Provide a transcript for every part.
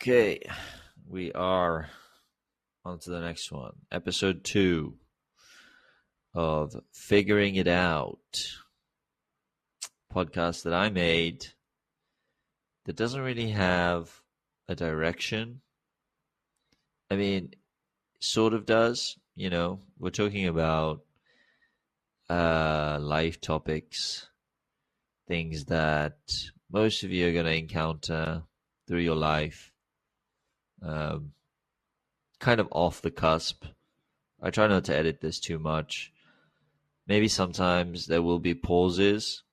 Okay, we are on to the next one. Episode 2 of Figuring It Out, podcast that I made that doesn't really have a direction. I mean, sort of does, we're talking about life topics, things that most of you are going to encounter through your life, um, kind of off the cusp. I try not to edit this too much. Maybe sometimes there will be pauses,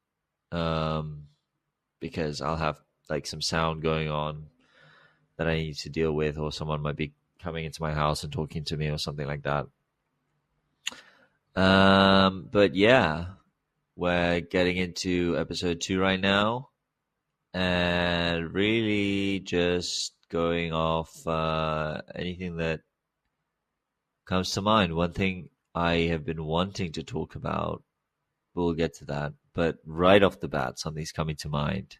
because I'll have like some sound going on that I need to deal with, or someone might be coming into my house and talking to me or something like that. But yeah, we're getting into episode 2 right now, and really just going off anything that comes to mind. One thing I have been wanting to talk about, we'll get to that, but right off the bat, something's coming to mind,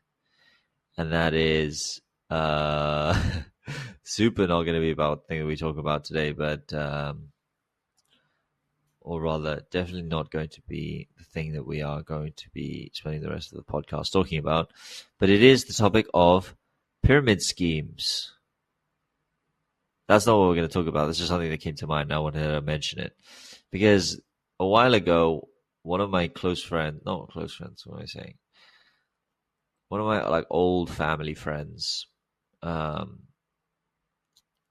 and that is super not going to be about the thing that we talk about today, but or rather, definitely not going to be the thing that we are going to be spending the rest of the podcast talking about, but it is the topic of pyramid schemes. That's not what we're going to talk about. This is something that came to mind, and I wanted to mention it because a while ago, one of my close friends, not close friends, what am I saying? One of my old family friends,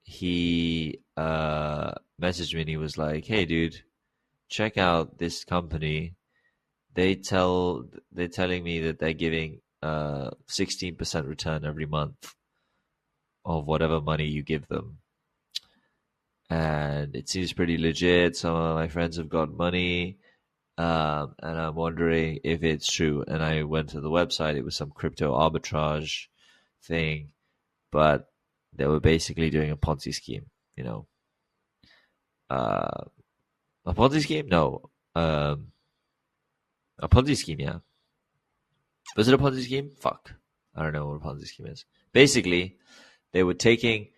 he messaged me and he was like, "Hey, dude, check out this company. They're telling me that they're giving 16% return every month of whatever money you give them, and it seems pretty legit. Some of my friends have got money." And I'm wondering if it's true. And I went to the website. It was some crypto arbitrage thing, but they were basically doing a Ponzi scheme. Uh, a Ponzi scheme? No, a Ponzi scheme. Yeah, was it a Ponzi scheme? Fuck, I don't know what a Ponzi scheme is. Basically, they were taking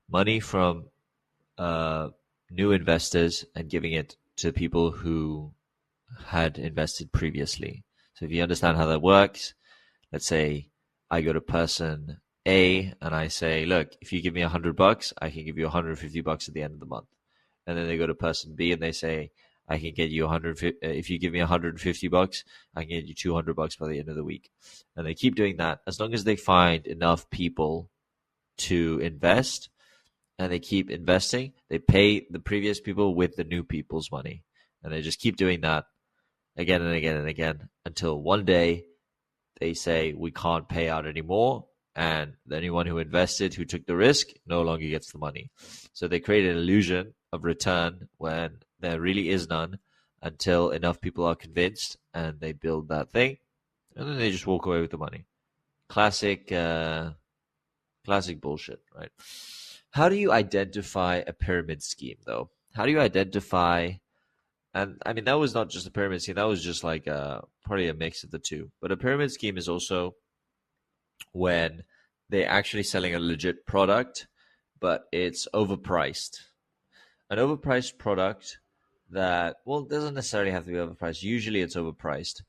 money from new investors and giving it to people who had invested previously. So if you understand how that works, let's say I go to person A and I say, look, if you give me $100, I can give you $150 at the end of the month. And then they go to person B and they say, I can get you 150. If you give me $150, I can get you $200 by the end of the week. And they keep doing that as long as they find enough people to invest, and they keep investing. They pay the previous people with the new people's money, and they just keep doing that again and again and again until one day they say we can't pay out anymore, and anyone who invested, who took the risk, no longer gets the money. So they create an illusion of return when there really is none until enough people are convinced, and they build that thing, and then they just walk away with the money. Classic bullshit, right? How do you identify a pyramid scheme, though? How do you identify? And I mean, that was not just a pyramid scheme. That was just like probably a mix of the two. But a pyramid scheme is also when they're actually selling a legit product, but it's overpriced. An overpriced product that, well, doesn't necessarily have to be overpriced. Usually it's overpriced.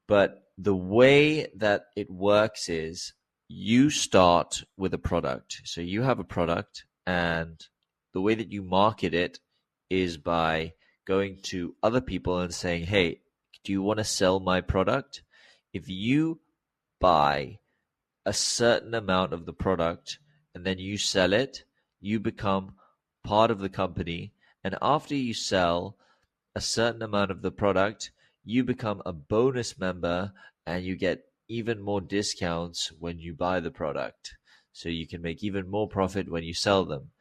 But the way that it works is you start with a product. So you have a product, and the way that you market it is by going to other people and saying, hey, do you want to sell my product? If you buy a certain amount of the product and then you sell it, you become part of the company. And after you sell a certain amount of the product, you become a bonus member and you get even more discounts when you buy the product. So you can make even more profit when you sell them.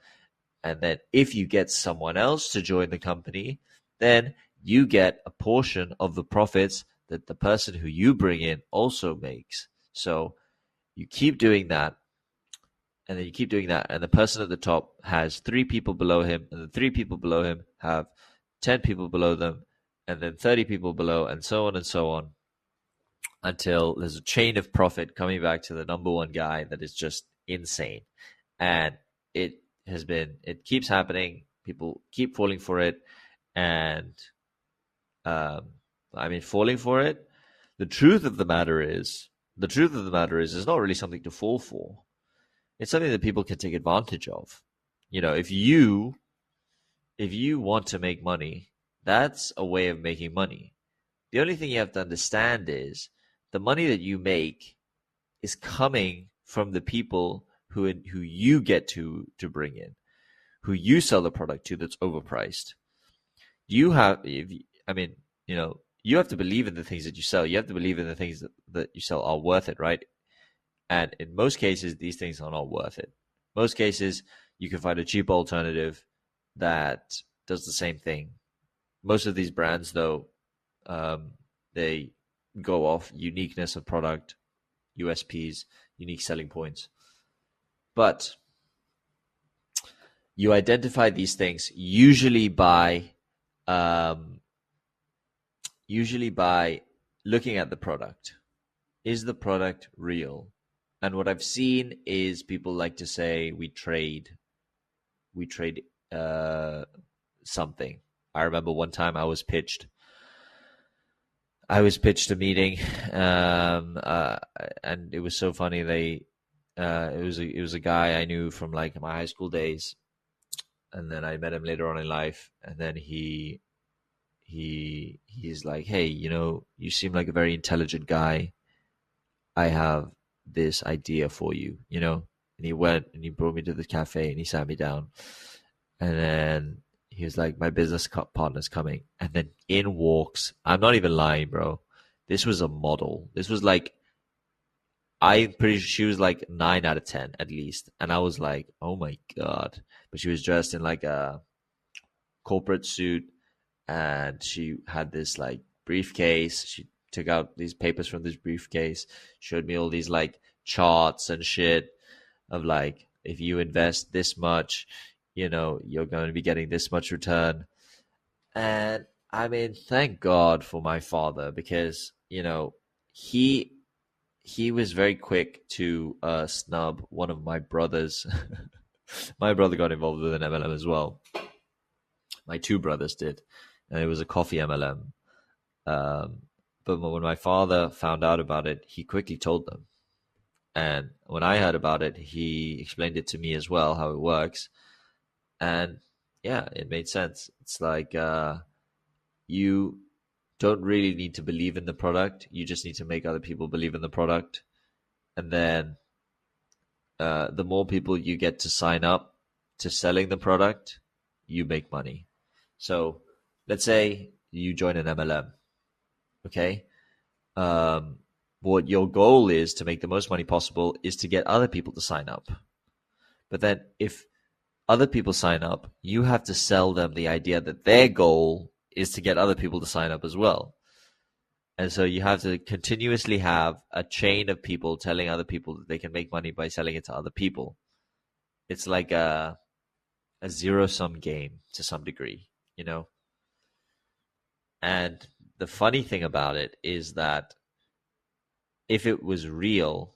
And then if you get someone else to join the company, then you get a portion of the profits that the person who you bring in also makes. So you keep doing that, and then you keep doing that, and the person at the top has 3 people below him, and the 3 people below him have 10 people below them, and then 30 people below, and so on, until there's a chain of profit coming back to the number one guy that is just insane. and it keeps happening. People keep falling for it, and um, I mean, falling for it. The truth of the matter is, it's not really something to fall for. It's something that people can take advantage of. If you want to make money, that's a way of making money. The only thing you have to understand is the money that you make is coming from the people who you get to bring in, who you sell the product to that's overpriced. You have, if I mean, you have to believe in the things that you sell. You have to believe in the things that you sell are worth it, right? And in most cases, these things are not worth it. Most cases, you can find a cheap alternative that does the same thing. Most of these brands, though, they go off uniqueness of product, USPs, unique selling points. But you identify these things um, usually by looking at the product. Is the product real? And what I've seen is people like to say we trade something. I remember one time I was pitched a meeting, and it was so funny. It was a guy I knew from like my high school days, and then I met him later on in life, and then he's like, hey, you seem like a very intelligent guy. I have this idea for you, And he went and he brought me to the cafe and he sat me down, and then he was like, my business partner's coming, and then in walks. I'm not even lying, bro. This was a model. This was like, I'm pretty sure she was like 9 out of 10 at least, and I was like, oh my god. But she was dressed in like a corporate suit, and she had this like briefcase. She took out these papers from this briefcase, showed me all these like charts and shit of like, if you invest this much, you're going to be getting this much return. And I mean, thank God for my father, because he he was very quick to snub one of my brothers. My brother got involved with an MLM as well. My two brothers did, and it was a coffee MLM. Um, but when my father found out about it, he quickly told them. And when I heard about it, he explained it to me as well, how it works. And yeah, it made sense. It's like you don't really need to believe in the product. You just need to make other people believe in the product. And then the more people you get to sign up to selling the product, you make money. So let's say you join an MLM, okay? What your goal is to make the most money possible is to get other people to sign up. But then if other people sign up, you have to sell them the idea that their goal is to get other people to sign up as well. And so you have to continuously have a chain of people telling other people that they can make money by selling it to other people. It's like a zero-sum game to some degree, you know? And the funny thing about it is that if it was real,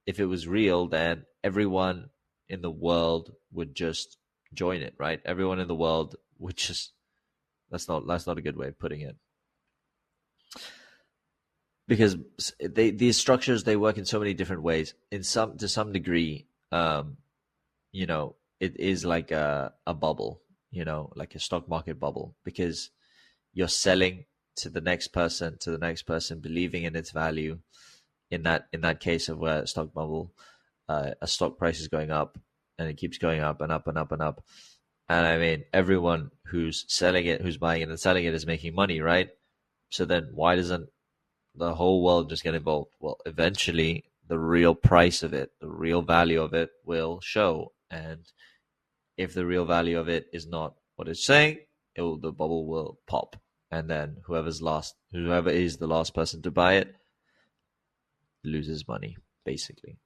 then everyone in the world would just join it, right? Everyone in the world would just, that's not a good way of putting it. Because these structures, they work in so many different ways. To some degree, it is like a bubble, like a stock market bubble, because you're selling to the next person, believing in its value. In that case of a stock bubble, a stock price is going up, and it keeps going up and up and up and up. And I mean, everyone who's selling it, who's buying it and selling it, is making money, right? So then why doesn't the whole world just get involved? Well, eventually the real price of it, the real value of it will show. And if the real value of it is not what it's saying, the bubble will pop. And then whoever is the last person to buy it loses money, basically.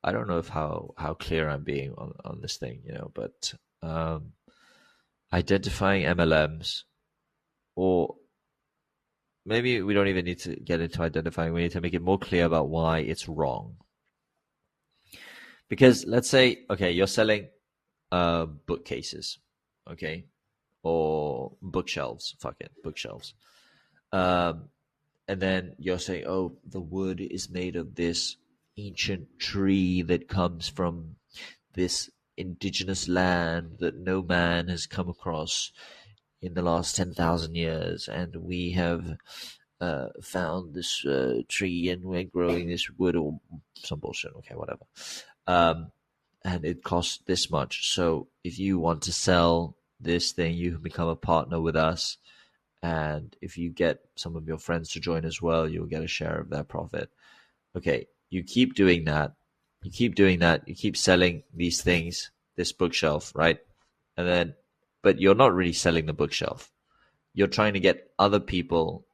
I don't know if how clear I'm being on this thing, but identifying MLMs, or maybe we don't even need to get into identifying. We need to make it more clear about why it's wrong. Because let's say, okay, you're selling bookcases, okay, or bookshelves. Fuck it, bookshelves. Um, and then you're saying, oh, the wood is made of this ancient tree that comes from this indigenous land that no man has come across in the last 10,000 years, and we have found this tree and we're growing this wood or some bullshit. Okay, whatever. Um, and it costs this much. So if you want to sell this thing, you can become a partner with us. And if you get some of your friends to join as well, you'll get a share of their profit. Okay, you keep doing that. You keep doing that. You keep selling these things, this bookshelf, right? And then, but you're not really selling the bookshelf. You're trying to get other people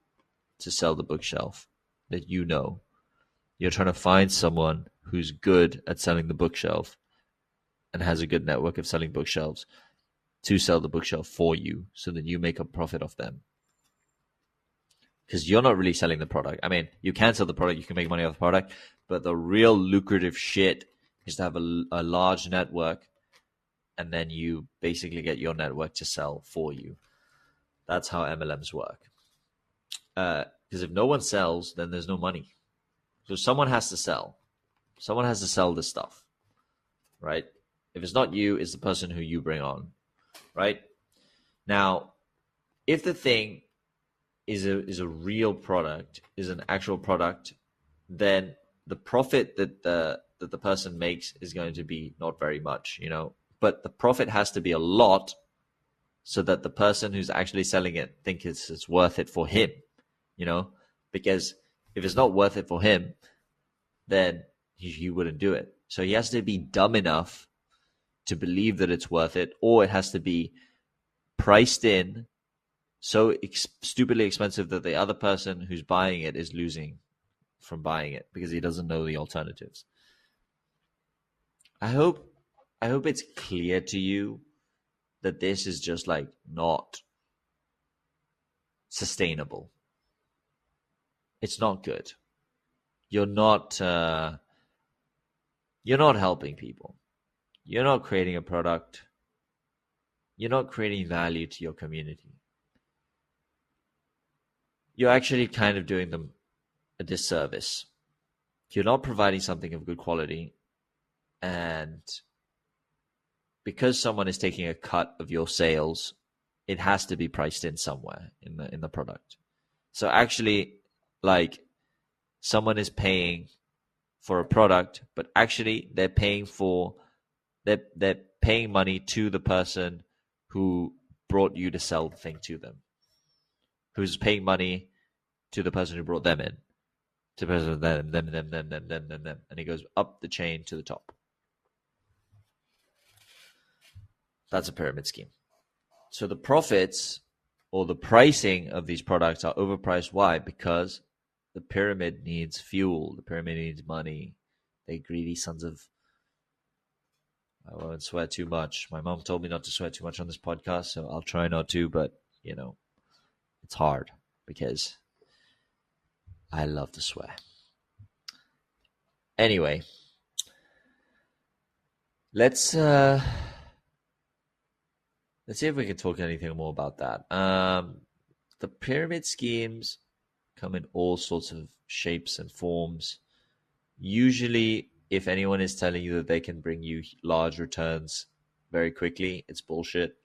to sell the bookshelf that you know. You're trying to find someone who's good at selling the bookshelf and has a good network of selling bookshelves to sell the bookshelf for you so that you make a profit off them. Because you're not really selling the product. I mean, you can sell the product, you can make money off the product, but the real lucrative shit is to have a large network, and then you basically get your network to sell for you. That's how MLMs work. Because if no one sells, then there's no money. So someone has to sell. Someone has to sell this stuff, right? If it's not you, it's the person who you bring on, right? Now, if the thing is a real product, is an actual product, then the profit that the person makes is going to be not very much, you know. But the profit has to be a lot so that the person who's actually selling it thinks it's worth it for him, you know. Because if it's not worth it for him, then he wouldn't do it. So he has to be dumb enough to believe that it's worth it, or it has to be priced in so stupidly expensive that the other person who's buying it is losing from buying it because he doesn't know the alternatives. I hope it's clear to you that this is just like not sustainable. It's not good. You're not helping people. You're not creating a product. You're not creating value to your community. You're actually kind of doing them a disservice. You're not providing something of good quality, and because someone is taking a cut of your sales, it has to be priced in somewhere in the product. So actually, like, someone is paying for a product, but actually they're paying money to the person who brought you to sell the thing to them, who's paying money to the person who brought them in, to the person them, and it goes up the chain to the top. That's a pyramid scheme. So the profits or the pricing of these products are overpriced. Why? Because the pyramid needs fuel. The pyramid needs money. They greedy sons of... I won't swear too much. My mom told me not to swear too much on this podcast, so I'll try not to, but, you know, it's hard because I love to swear. Anyway, let's see if we can talk anything more about that. The pyramid schemes come in all sorts of shapes and forms. Usually, if anyone is telling you that they can bring you large returns very quickly, it's bullshit.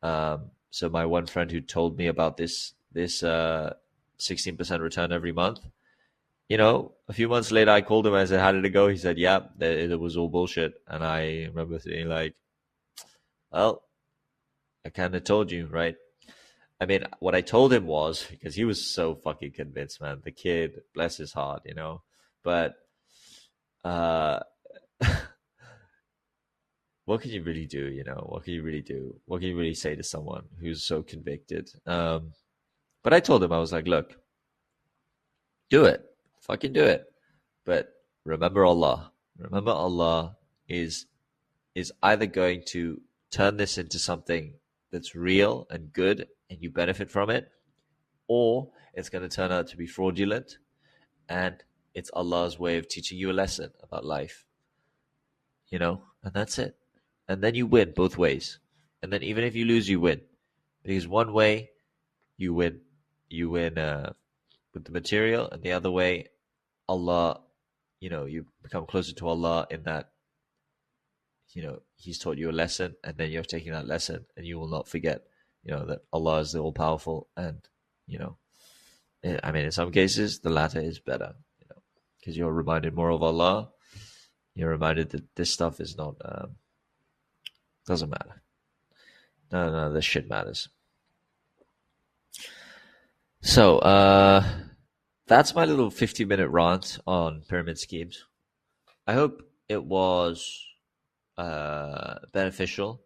So my one friend who told me about this 16% return every month, you know, a few months later, I called him and I said, how did it go? He said, yeah, it was all bullshit. And I remember saying, like, well, I kind of told you, right? I mean, what I told him was, because he was so fucking convinced, man. The kid, bless his heart, you know. But what can you really do, you know? What can you really do? What can you really say to someone who's so convicted? But I told him, I was like, look, do it. Fucking do it. But remember Allah. Remember Allah is either going to turn this into something that's real and good and you benefit from it, or it's going to turn out to be fraudulent and it's Allah's way of teaching you a lesson about life. and that's it. And then you win both ways. And then even if you lose, you win. Because one way you win, with the material, and the other way, Allah, you become closer to Allah in that, He's taught you a lesson, and then you're taking that lesson, and you will not forget, that Allah is the all powerful, and you know, I mean, in some cases, the latter is better, because you're reminded more of Allah. You're reminded that this stuff is not doesn't matter. No, this shit matters. So, that's my little 50-minute rant on pyramid schemes. I hope it was beneficial,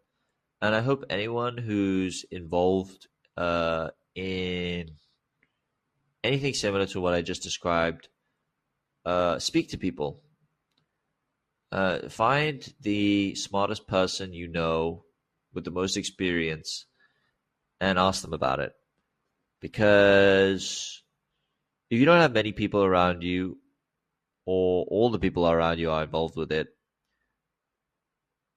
and I hope anyone who's involved in anything similar to what I just described, speak to people. Find the smartest person you know with the most experience and ask them about it. Because if you don't have many people around you, or all the people around you are involved with it,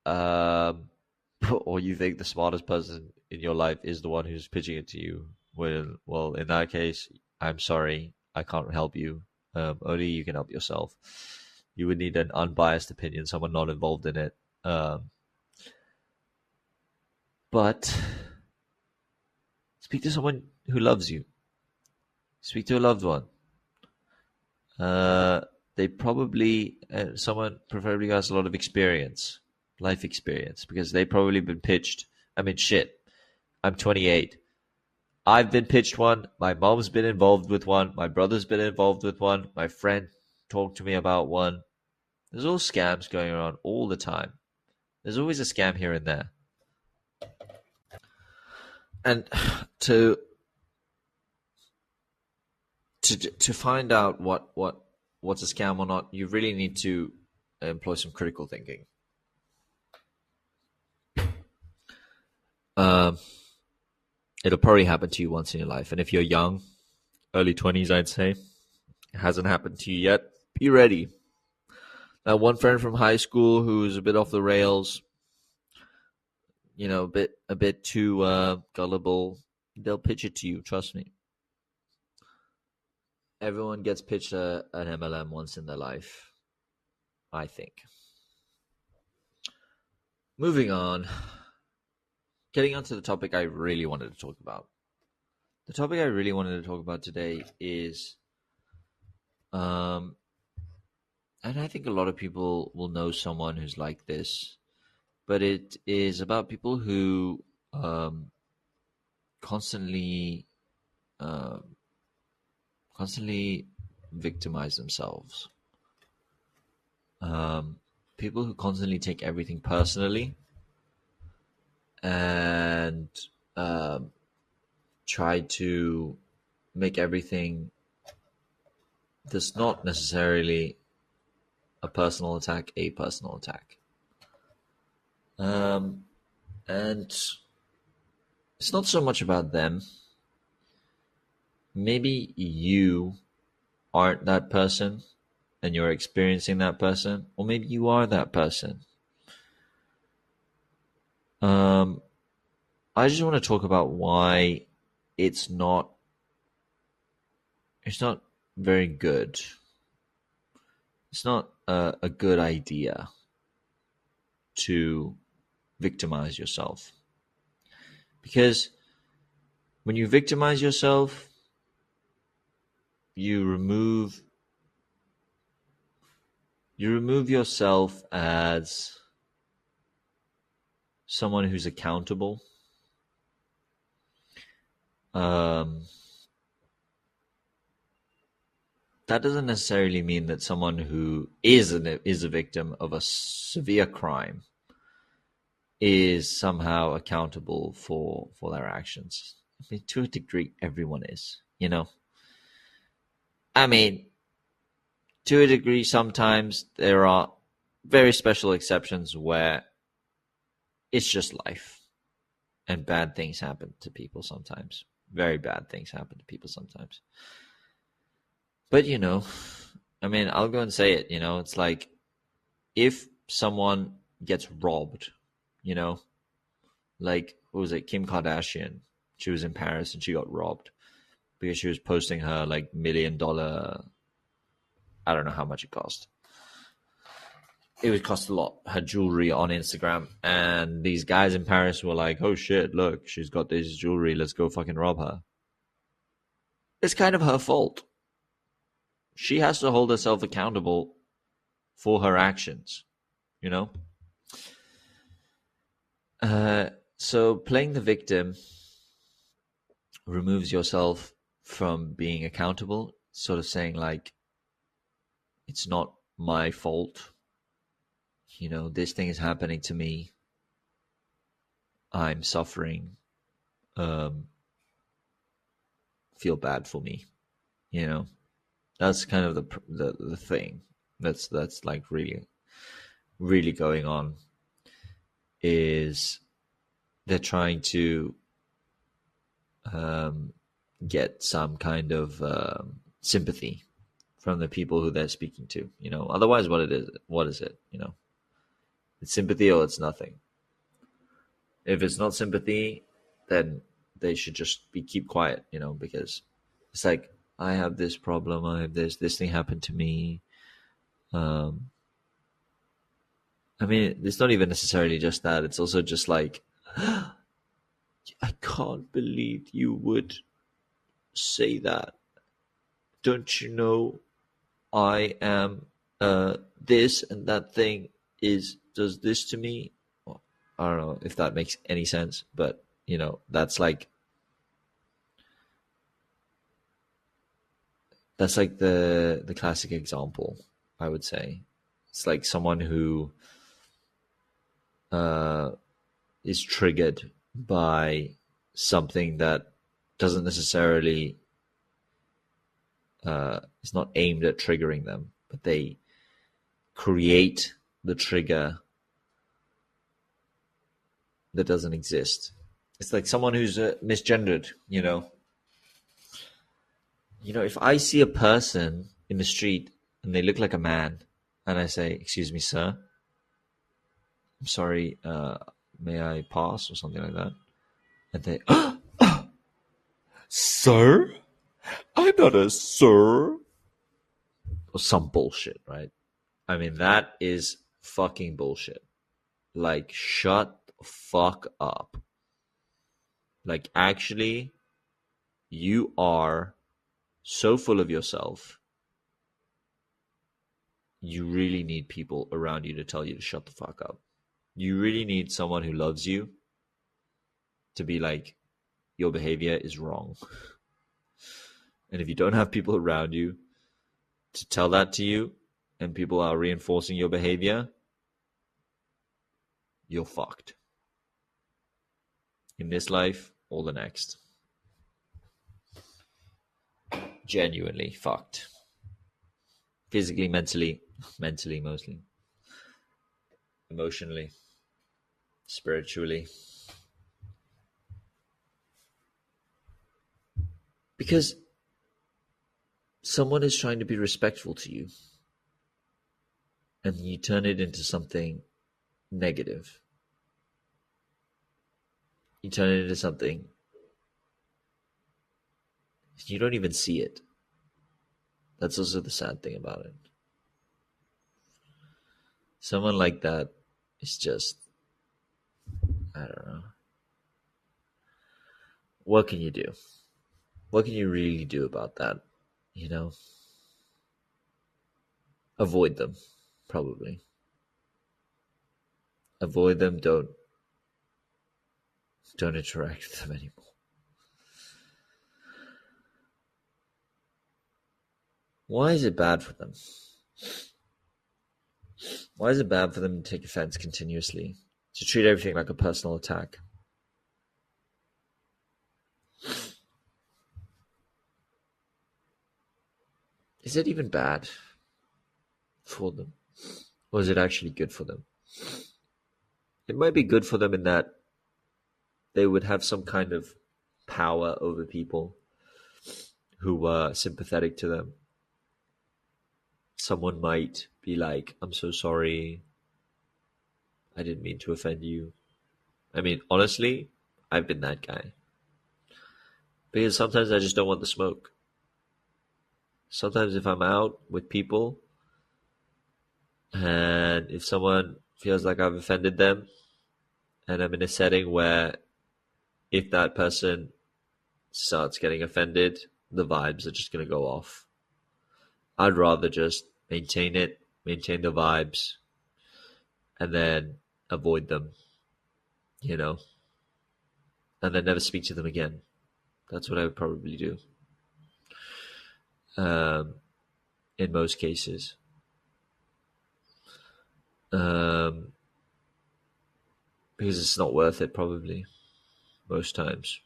or you think the smartest person in your life is the one who's pitching it to you, well, in that case, I'm sorry, I can't help you. Only you can help yourself. You would need an unbiased opinion, someone not involved in it. But speak to someone who loves you. Speak to a loved one. They probably, someone preferably has a lot of experience, life experience, because they've probably been pitched. I mean, shit, I'm 28. I've been pitched one. My mom's been involved with one. My brother's been involved with one. My friend talked to me about one. There's all scams going around all the time. There's always a scam here and there. And to find out what's a scam or not, you really need to employ some critical thinking. It'll probably happen to you once in your life, and if you're young, early 20s, I'd say, it hasn't happened to you yet, be ready. That one friend from high school who's a bit off the rails, a bit too gullible, they'll pitch it to you. Trust me. Everyone gets pitched an MLM once in their life, I think. Moving on. Getting onto the topic I really wanted to talk about. The topic I really wanted to talk about today is, and I think a lot of people will know someone who's like this, but it is about people who constantly victimize themselves. People who constantly take everything personally and try to make everything that's not necessarily a personal attack. And it's not so much about them. Maybe you aren't that person and you're experiencing that person, or maybe you are that person. I just want to talk about why it's not very good. It's not a good idea to victimize yourself. Because when you victimize yourself, you remove yourself as someone who's accountable. That doesn't necessarily mean that someone who is a victim of a severe crime is somehow accountable for their actions. I mean, to a degree, everyone is, I mean, to a degree, sometimes there are very special exceptions where it's just life and bad things happen to people sometimes. Very bad things happen to people sometimes. But, I mean, I'll go and say it, it's like, if someone gets robbed, you know, like what was it, Kim Kardashian? She was in Paris and she got robbed because she was posting her like $1 million. I don't know how much it cost. It would cost a lot. Her jewelry on Instagram, and these guys in Paris were like, "Oh shit! Look, she's got this jewelry. Let's go fucking rob her." It's kind of her fault. She has to hold herself accountable for her actions. You know. So playing the victim removes yourself from being accountable. Sort of saying like, "It's not my fault. You know, this thing is happening to me. I'm suffering. Um, feel bad for me." You know, that's kind of the thing that's like really going on, is they're trying to um, get some kind of sympathy from the people who they're speaking to. You know, otherwise, what is it? You know, it's sympathy or it's nothing. If it's not sympathy, then they should just keep quiet. You know, because it's like, I have this problem. I have this thing happened to me. Um, I mean, it's not even necessarily just that. It's also just like, I can't believe you would say that. Don't you know I am this, and that thing does this to me? Well, I don't know if that makes any sense, but you know, that's like the classic example, I would say. It's like someone who uh, is triggered by something that doesn't necessarily is not aimed at triggering them, but they create the trigger that doesn't exist. It's like someone who's misgendered, you know. You know, if I see a person in the street and they look like a man, and I say, "Excuse me, sir, I'm sorry, may I pass?" or something like that, and they, "Sir, I'm not a sir," or some bullshit, right? I mean, that is fucking bullshit. Like, shut the fuck up. Like, actually, you are so full of yourself. You really need people around you to tell you to shut the fuck up. You really need someone who loves you to be like, your behavior is wrong. And if you don't have people around you to tell that to you, and people are reinforcing your behavior, you're fucked. In this life or the next. Genuinely fucked. Physically, mentally mostly. Emotionally, spiritually. Because someone is trying to be respectful to you, and you turn it into something negative. You turn it into something, you don't even see it. That's also the sad thing about it. Someone like that is just, I don't know. What can you do? What can you really do about that? You know? Avoid them, probably. Avoid them, don't interact with them anymore. Why is it bad for them? Why is it bad for them to take offense continuously? To treat everything like a personal attack? Is it even bad for them? Or is it actually good for them? It might be good for them in that they would have some kind of power over people who were sympathetic to them. Someone might be like, "I'm so sorry. I didn't mean to offend you. I mean, honestly, I've been that guy. Because sometimes I just don't want the smoke. Sometimes if I'm out with people and if someone feels like I've offended them and I'm in a setting where if that person starts getting offended, the vibes are just going to go off. I'd rather just maintain the vibes, and then avoid them, you know, and then never speak to them again. That's what I would probably do in most cases. Because it's not worth it, probably, most times.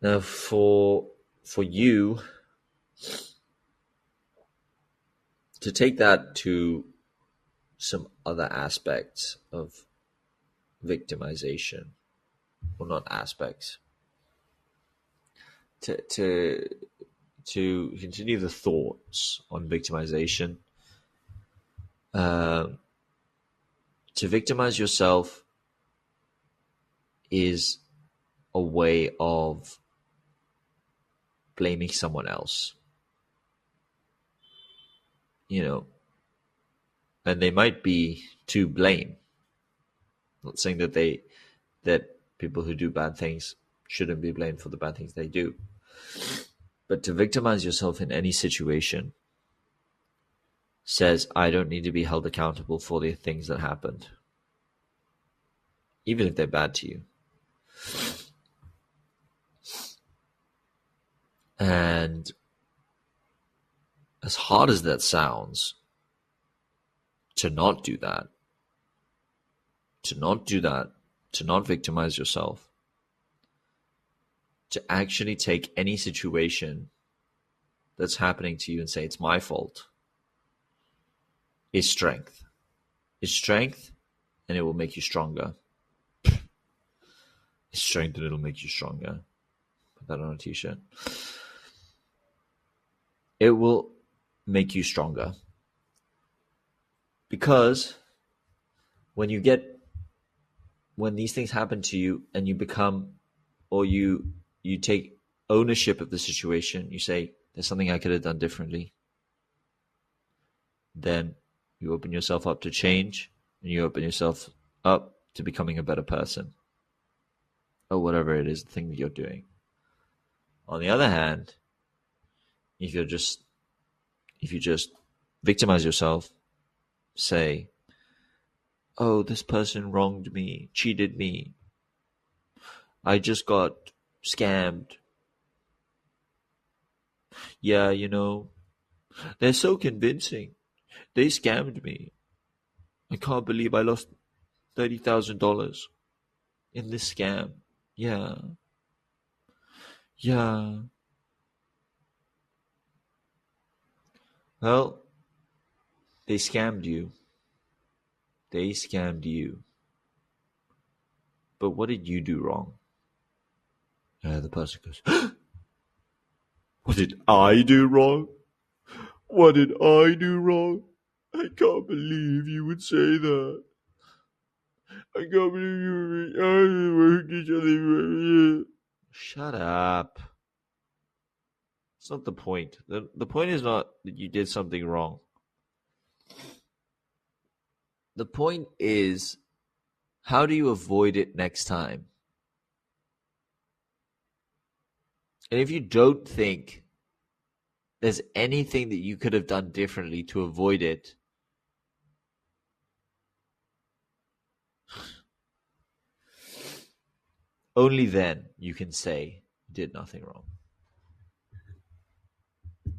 Now, for you to take that to some other aspects of victimization, well, not aspects, to continue the thoughts on victimization, to victimize yourself is a way of blaming someone else, you know, and they might be to blame. Not saying that people who do bad things shouldn't be blamed for the bad things they do, but to victimize yourself in any situation says I don't need to be held accountable for the things that happened, even if they're bad to you. And as hard as that sounds, to not do that, to not victimize yourself, to actually take any situation that's happening to you and say it's my fault, is strength. It's strength, and it will make you stronger. It's strength, and it'll make you stronger. Put that on a t-shirt. It will make you stronger. Because when these things happen to you and you become, or you take ownership of the situation, you say, there's something I could have done differently. Then you open yourself up to change, and you open yourself up to becoming a better person, or whatever it is, the thing that you're doing. On the other hand, if you just victimize yourself, say, oh, this person wronged me, cheated me, I just got scammed. Yeah, they're so convincing. They scammed me. I can't believe I lost $30,000 in this scam. Yeah. Well, they scammed you. But what did you do wrong? The person goes, what did I do wrong? What did I do wrong? I can't believe you would say that. I can't believe you would work each other. Shut up. It's not the point. The point is not that you did something wrong. The point is, how do you avoid it next time? And if you don't think there's anything that you could have done differently to avoid it, only then you can say you did nothing wrong.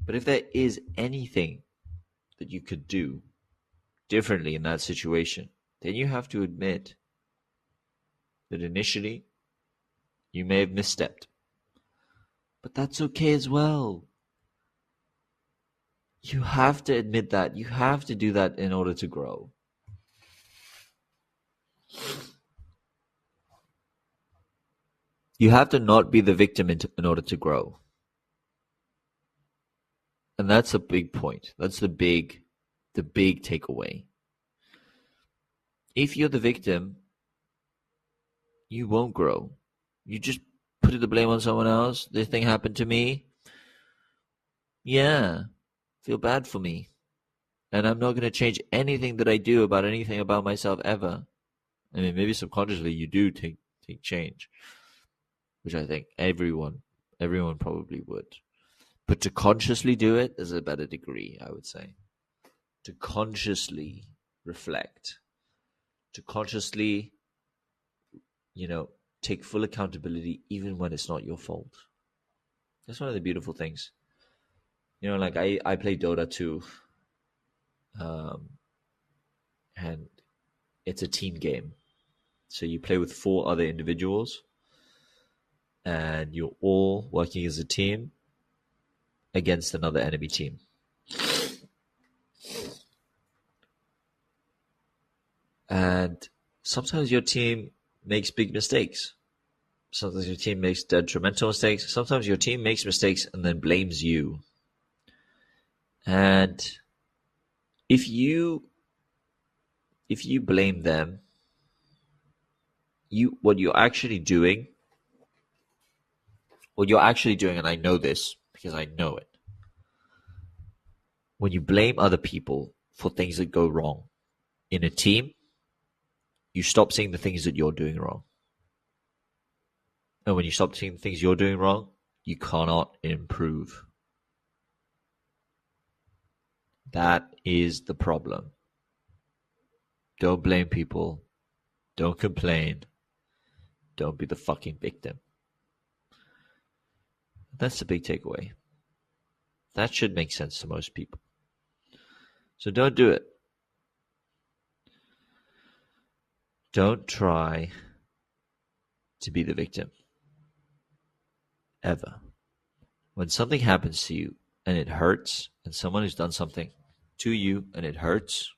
But if there is anything that you could do differently in that situation, then you have to admit that initially you may have misstepped. But that's okay as well. You have to admit that. You have to do that in order to grow. You have to not be the victim in order to grow. And that's a big point. That's the big the big takeaway. If you're the victim, you won't grow. You just put the blame on someone else. This thing happened to me. Yeah, feel bad for me. And I'm not going to change anything that I do about anything about myself ever. I mean, maybe subconsciously you do take change, which I think everyone probably would. But to consciously do it is a better degree, I would say. To consciously reflect, to consciously, take full accountability even when it's not your fault. That's one of the beautiful things. Like I play Dota 2, and it's a team game. So you play with 4 other individuals, and you're all working as a team against another enemy team. And sometimes your team makes big mistakes. Sometimes your team makes detrimental mistakes. Sometimes your team makes mistakes and then blames you. And if you blame them, what you're actually doing, and I know this because I know it, when you blame other people for things that go wrong in a team, you stop seeing the things that you're doing wrong. And when you stop seeing the things you're doing wrong, you cannot improve. That is the problem. Don't blame people. Don't complain. Don't be the fucking victim. That's the big takeaway. That should make sense to most people. So don't do it. Don't try to be the victim. Ever. When something happens to you and it hurts, and someone has done something to you and it hurts,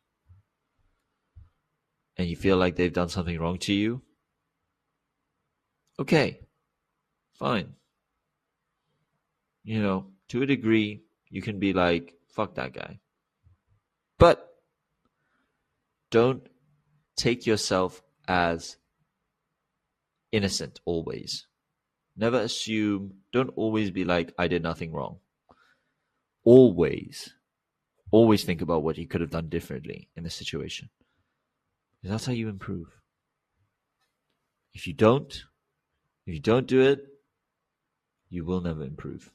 and you feel like they've done something wrong to you, okay, fine. To a degree, you can be like, fuck that guy. But don't take yourself as innocent always. Never assume, don't always be like, I did nothing wrong. Always think about what you could have done differently in the situation. Because that's how you improve. If you don't do it, you will never improve.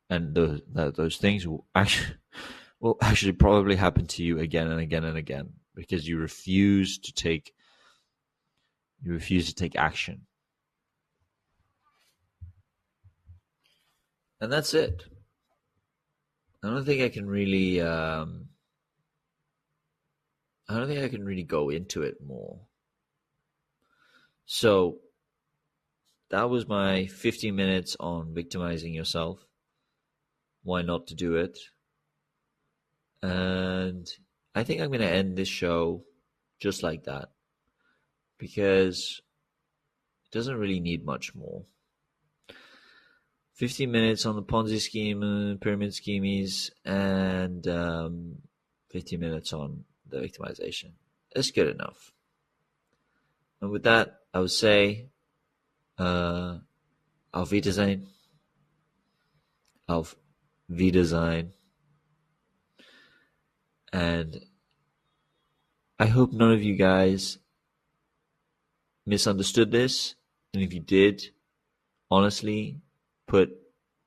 And those things will actually probably happen to you again and again and again, because you refuse to take action. And that's it. I don't think I can really go into it more. So that was my 15 minutes on victimizing yourself. Why not to do it? And I think I'm going to end this show just like that, because it doesn't really need much more. 15 minutes on the Ponzi scheme, pyramid schemies, and 15 minutes on the victimization. That's good enough. And with that, I would say, auf Wiedersehen. Auf Wiedersehen. And I hope none of you guys misunderstood this. And if you did, honestly,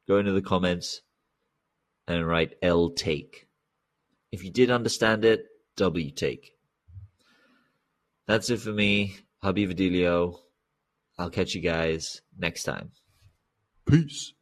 go into the comments and write L take. If you did understand it, W take. That's it for me, Habib Vadillo. I'll catch you guys next time. Peace.